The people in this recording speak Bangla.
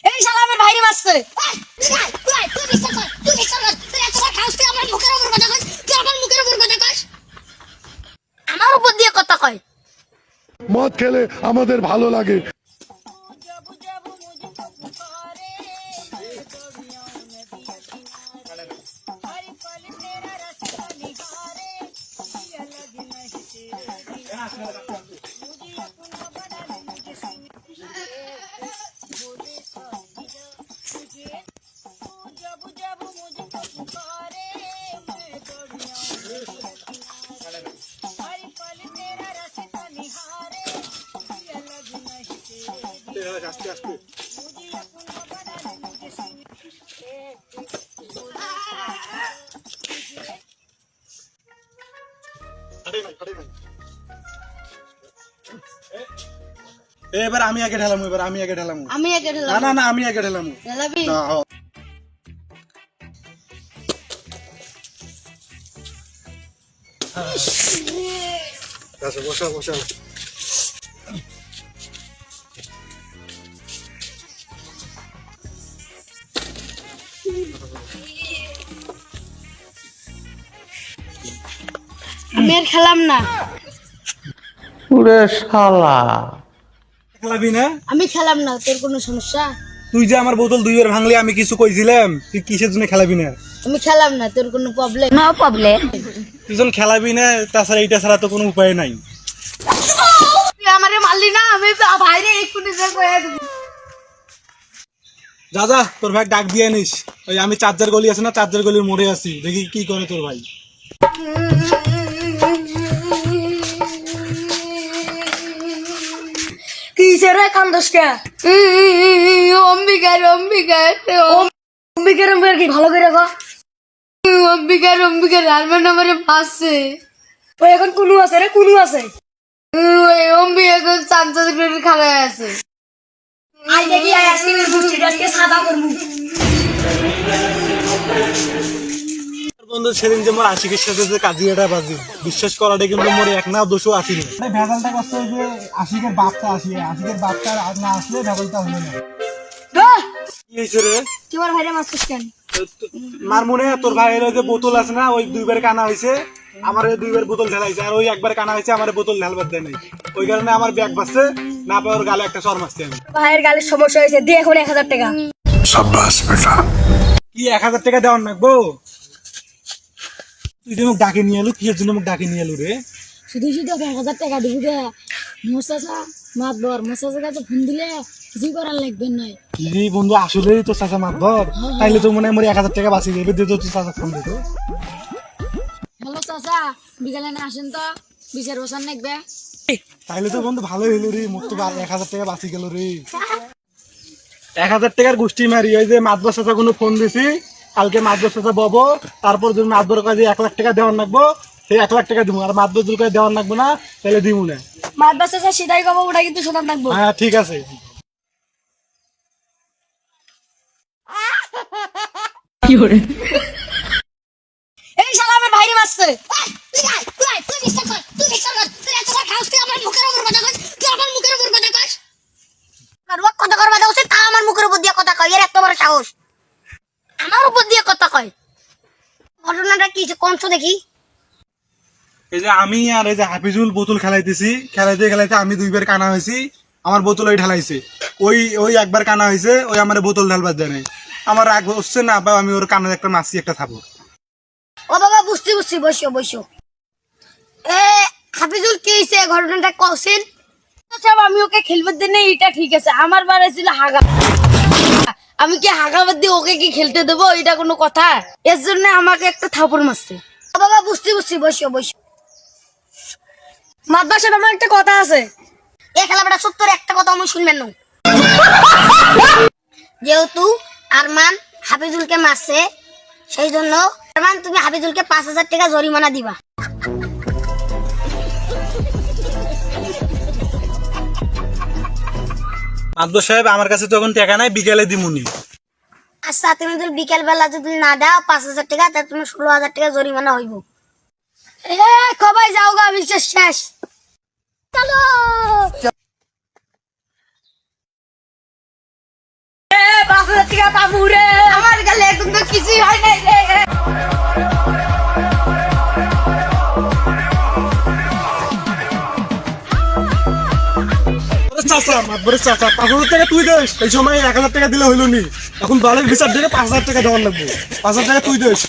এই শালা আমার ভাইরে মারছে। তুই বিশ্বাস কর, তুই বিশ্বাস কর, তুই এত কথা খাস, তুই আমার মুখের উপর কথা কস, তুই আমার মুখের উপর কথা কস, আমার উপর দিয়ে কথা কয়। মদ খেলে আমাদের ভালো লাগে। আস্তে আস্তে এবার আমি আগে ঢালাম, এবার আমি আগে ঢালাম। আমি আগে ঢালাম। না না না, আমি আগে ঢালাম। ঢালাবি? না, আচ্ছা বসাও বসাও। আমি আর খেলাম না। ওরে শালা, খেলাবি না? আমি খেলাম না, তোর কোনো সমস্যা? তুই যে আমার বোতল দুইবার ভাঙলি, আমি কিছু কইছিলাম? তুই কিসের জন্য খেলাবি না? আমি খেলাম না, তোর কোনো প্রবলেম? No problem. তুই যখন খেলাবি না, তাছাড়া এইটা ছাড়া তো কোনো উপায় নাই। তুই আমারে মারলি না, আমি ভাইরে এক্ষুনি যা কইয়া দিবি। যা যা, তোর ভাই ডাক দিয়ে নিস। ওই আমি চার্জার গলি আছে না, চার্জার গলির মোড়ে আছি, দেখি কি করে তোর ভাই। কিসের রে কান্দস কে? অম্বিকার অম্বিকার অম্বিকার অম্বিকার কি ভালো করে গো? অম্বিকার অম্বিকার হারমান আমারে পাচ্ছে। ওই এখন কুনু আছে রে, কুনু আছে। ওই অম্বি এখন চাঞ্চল করে খাড়ায় আছে। আই দেখি আই আইসক্রিমের বুস্টি আজকে সাদা করবো। বন্ধু সেদিন যে মোর আশিকের সাথে যে কাজিয়াটা বাজি, বিশ্বাস করাটা কিন্তু মোর এক না দোষও আসিনি। ভেজালটা করছে যে আশিকের বাপটা আসিয়ে, আশিকের বাপটা না আসলে ভেজালটা হলো না। কি হয়েছে রে? তুই আমার ভাইরে মারছিস কেন? মার মনে হয় তোর ভাইয়ের যে বোতল আছে না, ওই দুইবার কানা হয়েছে, আমার দুইবার বোতল ঢেলাইছে, আর ওই একবার কানা হয়েছে, আমার বোতল ঢালবার দেয় নাই। ওই কারণে আমার ব্যাগ বাজছে না, পাওয়ার গালে একটা সর মারছি আমি। ভাইয়ের গালের সমস্যা হয়েছে, দিয়ে এখন 1000 টাকা। সাব্বাস বেটা। কি 1000 টাকা দেওয়ার নাকবো? তুই যে মুখ ডাকে নিয়ে এলু, কিসের জন্য মুখ ডাকে নিয়ে এলু রে? শুধু শুধু 1000 টাকা দিব রে। মোসাসা মাতবর মোসাসা কাছে ফোন দিলে কিছুই করার লাগবে না। কি বন্ধু, আসলেই তো চাচা মাতবর? তাইলে তো মনে হয় মোর 1000 টাকা বাঁচিয়ে দেবে, দিয়ে তো তুই চাচা ফোন দিত। হ্যালো চাচা, বিকালে না আসেন তো, বিচার বসান লাগবে। তাইলে তো বন্ধু ভালোই হলো রে, মোর তো 1000 টাকা বাঁচি গেল রে। 1000 টাকার গোষ্ঠী মারি, ওই যে মাতবর চাচা কোনো ফোন দিছি, কালকে মাতবর চাচা ববো, তারপর যদি মাতবর কাজে 1 লাখ টাকা দেওয়ার লাগবো, সেই 1 লাখ টাকা দিব। আর মাতবর যদি কাজে দেওয়ার লাগবো না, তাহলে দিব না। মাতবার চাচা সিধাই কব, ওটা কিন্তু শোনার লাগবো। হ্যাঁ ঠিক আছে। এই শালা আমার ভাইরে মারছে। তুই বিশ্বাস কর, তুই বিশ্বাস কর, তুই এত কথা খাস, তুই আমার মুখের উপর কথা কস, তুই আমার মুখের উপর কথা কস। আর ও কথা করবা দাও, তা আমার মুখের উপর দিয়ে কথা কয়, এর এত বড় সাহস। আমার উপর দিয়ে কথা কয়। ঘটনাটা কি কোনছো দেখি? এই যে আমি আর এই যে হাফিজুল বোতল খেলাইতেছি, খেলাইতে খেলাইতে আমি দুইবার কানা হয়েছি, আমার বোতল ওই ঢালাইছে। ওই ওই একবার কানা হয়েছে, ওই আমার বোতল ঢালবার দেয় নাই। আমার রাগ হচ্ছে না, বা আমি ওর কানে একটা মাসি একটা থাপড়। ও বাবা, বুঝছি বুঝছি, বসো বসো। এ হাফিজুল কি হইছে, ঘটনাটা কওছেন? আচ্ছা আমি ওকে খেলবার দিই না, এটা ঠিক আছে। আমার বারে ছিল হাগা, আমি কি হাগাবার দিয়ে ওকে কি খেলতে দেবো? এটা কোনো কথা? এর জন্য আমাকে একটা থাপড় মারছে। ও বাবা, বুঝছি বুঝছি, বসো বসো। মাতবার সাহেব, আমার একটা কথা আছে। এই খেলাটা সত্তর একটা কথা আমি শুনবেন না। যেহেতু আরমান হাফিজুলকে মারছে, সেই জন্য আরমান তুমি হাফিজুলকে 5000 টাকা জরিমানা দিবা। মাতবর সাহেব, আমার কাছে তখন টাকা নাই, বিকেলে দিমুনি। আচ্ছা, তুমি যদি বিকেল বেলা যদি না দাও 5000 টাকা, তাহলে তুমি 16000 টাকা জরিমানা হইব। কবাই যাও গা, বিচার শেষ। চলো। 5,000 টাকা পাবো রে। আমার গালে এখন তো কিছুই হয় নাই রে। চাচা মাতবরের চাচা 5,000 টাকা তুই দেস, এই সময় 1,000 টাকা দিলে হইলো নি, এখন বালের বিচার থেকে 5,000 টাকা দেওয়ার লাগবে, 5,000 টাকা তুই দেস।